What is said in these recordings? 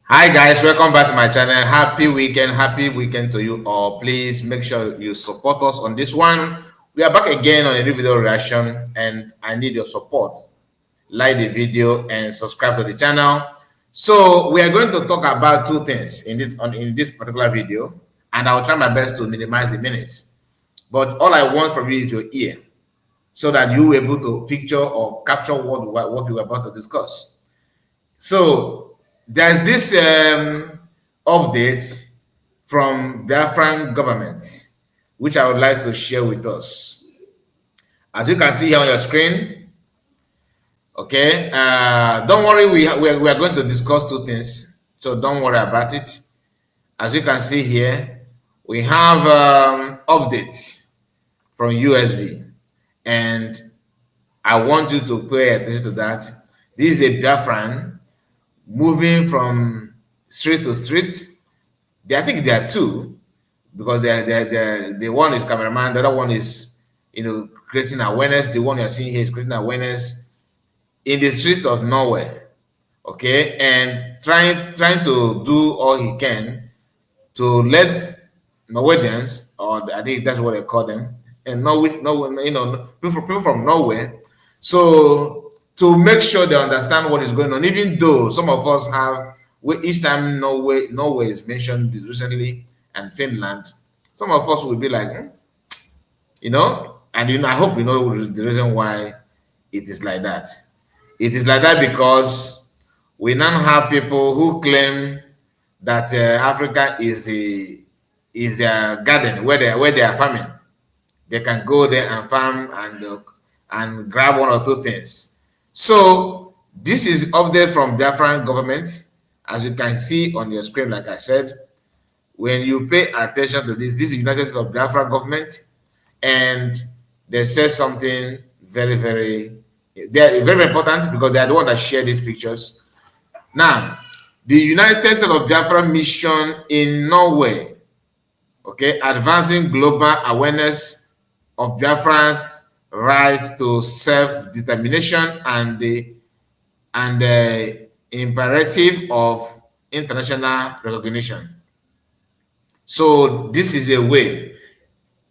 Hi guys, welcome back to my channel. Happy weekend to you all. Please make sure you support us on this one. We are back again on a new video reaction and I need your support. Like the video and subscribe to the channel. So we are going to talk about two things in this particular video, and I'll try my best to minimize the minutes. But all I want from you is your ear so that you will be able to picture or capture what we are about to discuss. So there's this update from Biafran government, which I would like to share with us. As you can see here on your screen, okay, don't worry, we are going to discuss two things, so don't worry about it. As you can see here, we have updates from USB, and I want you to pay attention to that. This is a Biafran moving from street to street. I think there are two, because the one is cameraman, the other one is creating awareness. The one you're seeing here is creating awareness in the streets of Norway, okay, and trying to do all he can to let Norwegians, or I think that's what they call them, and Norway, people from Norway, so to make sure they understand what is going on, even though some of us have, each time Norway is mentioned recently, and Finland, some of us will be like, and I hope you know the reason why it is like that. It is like that because we now have people who claim that Africa is a garden where they are farming. They can go there and farm and grab one or two things. So this is update from Biafran government, as you can see on your screen. Like I said, when you pay attention to this is United States of Biafra government, and they say something they're very important because they are the one that share these pictures. Now, the United States of Biafra mission in Norway, okay, advancing global awareness of Biafrans' right to self-determination and the imperative of international recognition. So this is a way.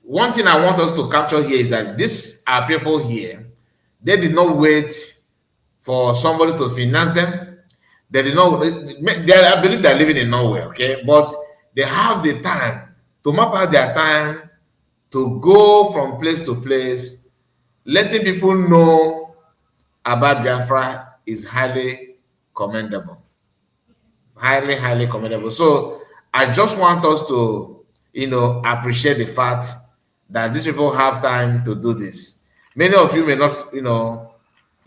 One thing I want us to capture here is that these are people here. They did not wait for somebody to finance them. They did not. I believe they're living in Norway, okay, but they have the time to map out their time to go from place to place, letting people know about Biafra is highly commendable. Highly commendable. So I just want us to, appreciate the fact that these people have time to do this. Many of you may not, to you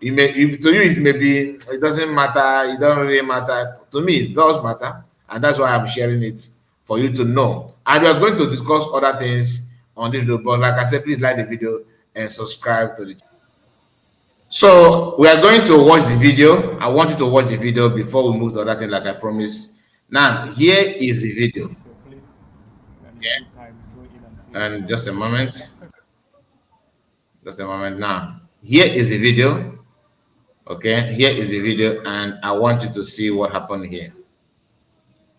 it may be, it doesn't matter, it doesn't really matter. To me, it does matter, and that's why I'm sharing it for you to know. And we are going to discuss other things on this video, but like I said, please like the video and subscribe to the channel. So we are going to watch the video. I want you to watch the video before we move to other thing, like I promised. Now, here is the video. Okay. And just a moment. Just a moment now. Here is the video. Okay, here is the video, and I want you to see what happened here.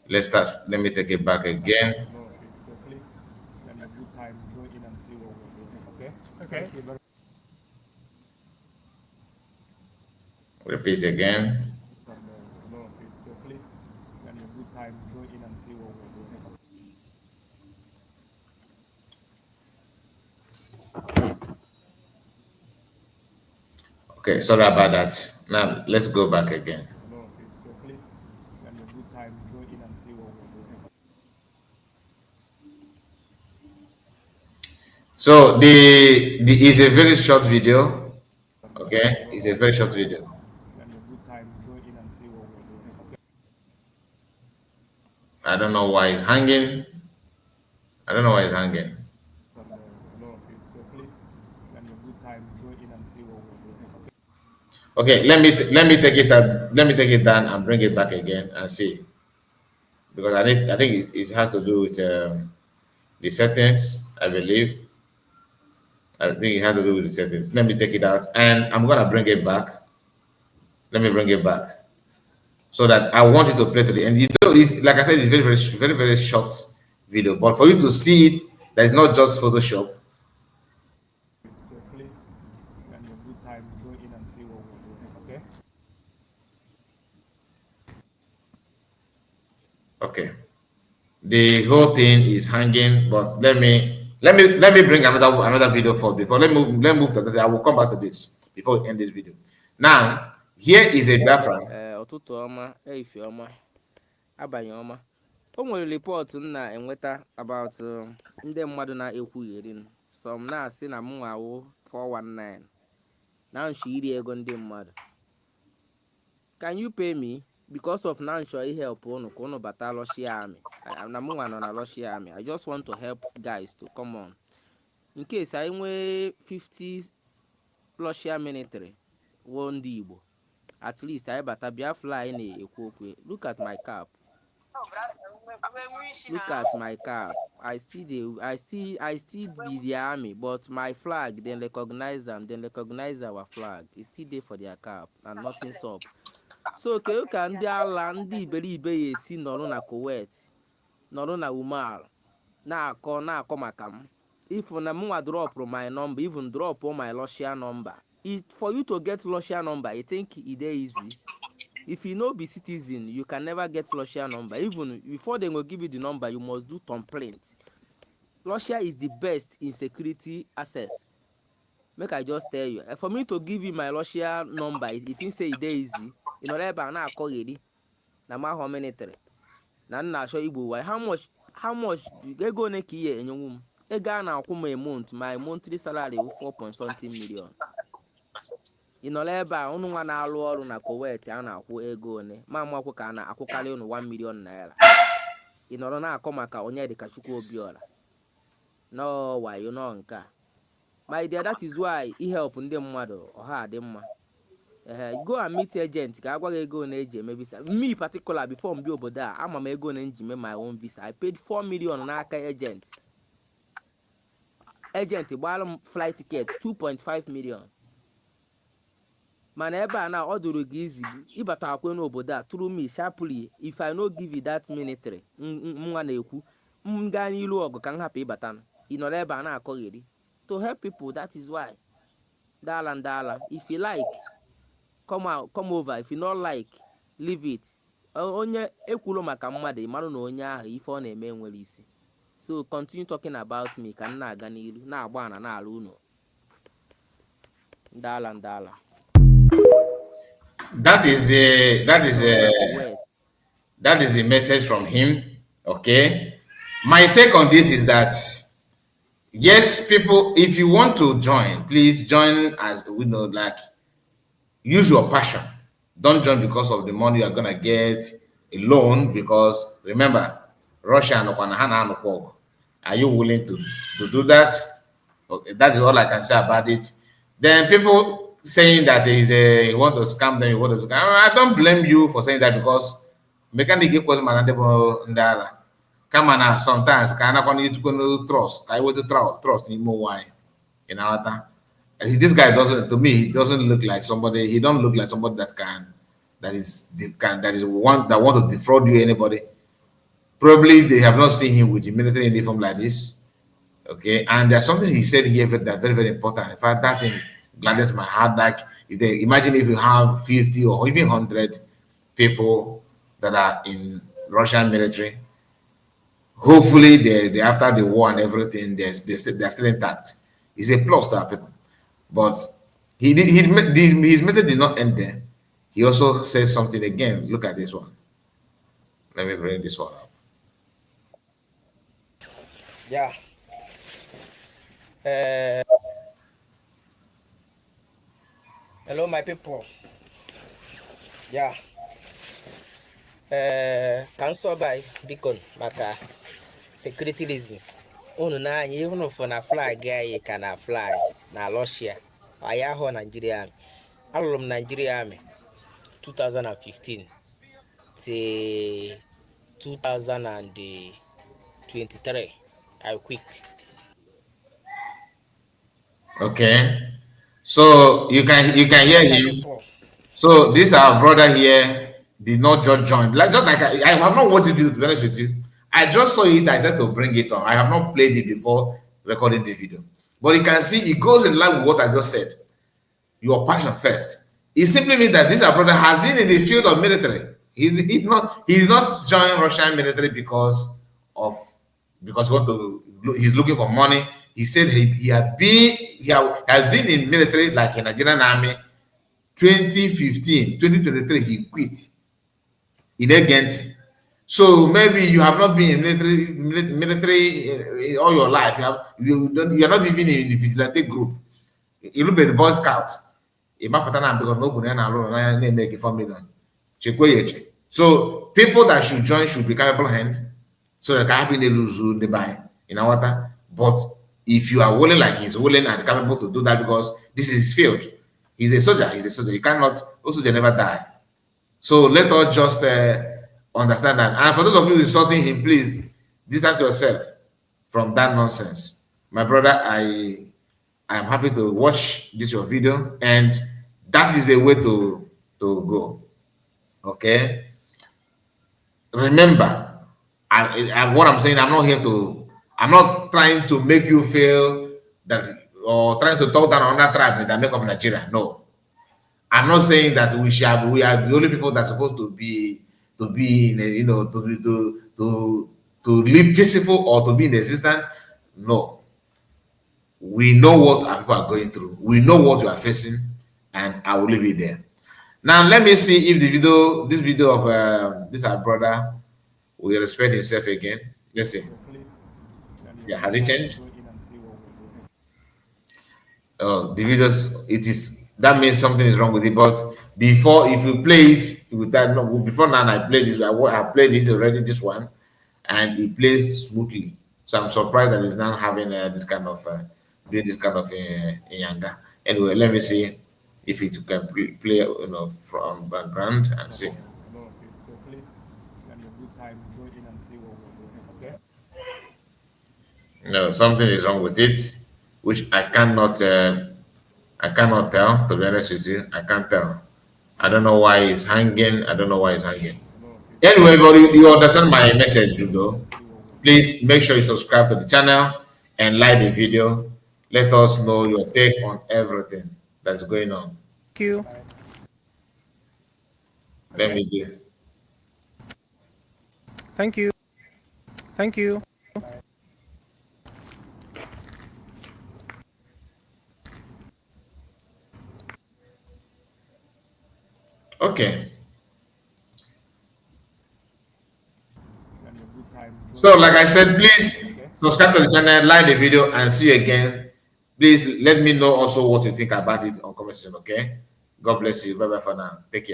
Let's start. Let me take it back again. Okay. Repeat again. Okay, sorry about that. Now let's go back again. So the is a very short video. Okay, it's a very short video. I don't know why it's hanging. I don't know why it's hanging. Okay, let me take it out. Let me take it down and bring it back again and see, because I think it has to do with the settings. I believe. I think it has to do with the settings. Let me take it out and I'm gonna bring it back. Let me bring it back. so that I want you to play to the end. You know, it's, like I said, it's very short video, but for you to see it, that is not just Photoshop. So please, and a good time, go in and see what we're doing. Okay. Okay, the whole thing is hanging, but let me bring another video for before let me move to that. I will come back to this before we end this video. Now, here is a Biafran. Ụtụtụ ọma, ehihie ọma, abalị ọma. O nwere ripọt m na-enweta about ndị mmadụ na-ekwugheri m. Some na-asị na m nwawo 419 na nshi iri ego ndị mmadụ. Can you pay me because of na nchọ help unu ka unu bata Russia army? Na m nwa nọ na Russia army. I just want to help guys to come on. In case anyị nwee 50 Russia military wo ndị Igbo, at least I bata Biafra anyị na-ekwu okwu. Look at my cap. Look at my cap. I still be the army, but my flag, then recognize them, then recognize our flag. It's still there for their cap and nothing's up. So ka ndị ala ndị iberibe ya esi nọrọ na Kuwait, nọrọ na Umar, na-akọ maka m. If na mwa drop my number, even drop my Russia number. For you to get Russia number, you think it easy? If you no be citizen, you can never get Russia number. Even before they will give you the number, you must do complaint. Russia is the best in security access. Make I just tell you. For me to give you my Russia number, it think say it easy. You know that na call it. Na ma how many three. Na na show Igbo why. How much ego ne kiye enyum? Ego na akwụ m a month. My monthly salary is 4 something million. Ịnọrọ ebe a unu nwa na-alụ ọrụ na Kuwait a na-akwụ ego one ma akwụ ka a na-akwụkarị unu 1 million naira. Ịnọrọ na-akọ maka onye dịka Chukwu Obiora. No why you know nke a. My dear, that is why he help ndị mmadụ ọha dị mma. Go and meet agent ka agwa gị ego na eji eme visa. Me particular before m bi obodo a ama m ego na nji me my own visa. I paid 4 million n'aka agent. Agent gbara m flight ticket 2.5 million. Mana ebe a na ọ dụrụ gị izi ịbata akwe n'obodo a through me sharply. If I no give you that military nwa na-ekwu m gaa n'ilu ọgụ ka m hapụ ịbata n ịnọrọ ebe a na-akọgheri to help people. That is why dala if you like come over, if you not like leave it. Onye ekwulu maka mmadụ ịmarụ na onye ahụ ife ọ na-eme nwere isi. So continue talking about me ka m na-aga n'ilu na-agba ana na-ala unu dala. That is a message from him. Okay, my take on this is that yes, people, if you want to join, please join as we know, like use your passion. Don't join because of the money you're gonna get alone. Because remember, Russia and Okanahan. Are you willing to do that? Okay, that is all I can say about it. Then people saying that you want to scam them, you want to scam. I don't blame you for saying that because mechanic equals manandebo ndara. Come on, sometimes kind of need to trust. I want to trust in more why. You know that. This guy doesn't. To me, he doesn't look like somebody. He don't look like somebody that is one that want to defraud you. Anybody? Probably they have not seen him with the military uniform like this. Okay, and there's something he said here that very important. In fact, that thing gladdened my heart. Like, imagine if you have 50 or even 100 people that are in Russian military. Hopefully, they after the war and everything, they're still intact. It's a plus to our people. But his message did not end there. He also says something again. Look at this one. Let me bring this one up. Yeah. Hello, my people. Yeah. Cancel by beacon maka security reasons. Unu na anyị even for na flag anyị ka na fly na Russia. Anyị ahụ Nigeria Army. Alụrụ m Nigeria Army 2015 till 2023. I quit. Okay, so you can hear him. So this our brother here did not just join. Like just like I have not watched this video, to be honest with you. I just saw it. I said to bring it on. I have not played it before recording this video, but you can see it goes in line with what I just said. Your passion first. It simply means that this our brother has been in the field of military. He's not joined Russian military because he's looking for money. He said he has been in military like in Nigerian army 2015, 2023 he quit. In Agent. So maybe you have not been in military all your life. You're not even in the vigilante group. You look at the Boy Scouts. Because no make 4 million. So people that should join should be capable hand. So they can have lose the buy in our water. But if you are willing like he's willing and capable to do that because this is his field. He's a soldier. You cannot also they never die. So let us just understand that. And for those of you insulting him, please distance yourself from that nonsense. My brother, I am happy to watch this your video, and that is a way to go. Okay. Remember, what I'm saying, I'm not trying to make you feel that or trying to talk down on that tribe that make up Nigeria. No. I'm not saying that we are the only people that's supposed to be in a, to live peaceful or to be in existence. No. We know what our people are going through. We know what you are facing, and I will leave it there. Now let me see if this video of this our brother will respect himself again. Let's see. Yeah, has it changed? Oh, the videos, that means something is wrong with it. But before, if you play it with that, no, before now I played this. I played it already, this one, and it plays smoothly. So I'm surprised that it's not having this kind of doing this kind of yanga. Anyway, let me see if it can play from background and see. So please, when you have good time, go in and see what we're doing. Okay. No, something is wrong with it, which I cannot tell. To be honest with you, I can't tell. I don't know why it's hanging. Anyway, but you understand my message, though. Please make sure you subscribe to the channel and like the video. Let us know your take on everything that's going on. Thank you. Let me do. Thank you. Thank you. Okay. So, like I said, please subscribe to the channel, like the video, and see you again. Please let me know also what you think about it on comment section. Okay. God bless you. Bye bye for now. Take care.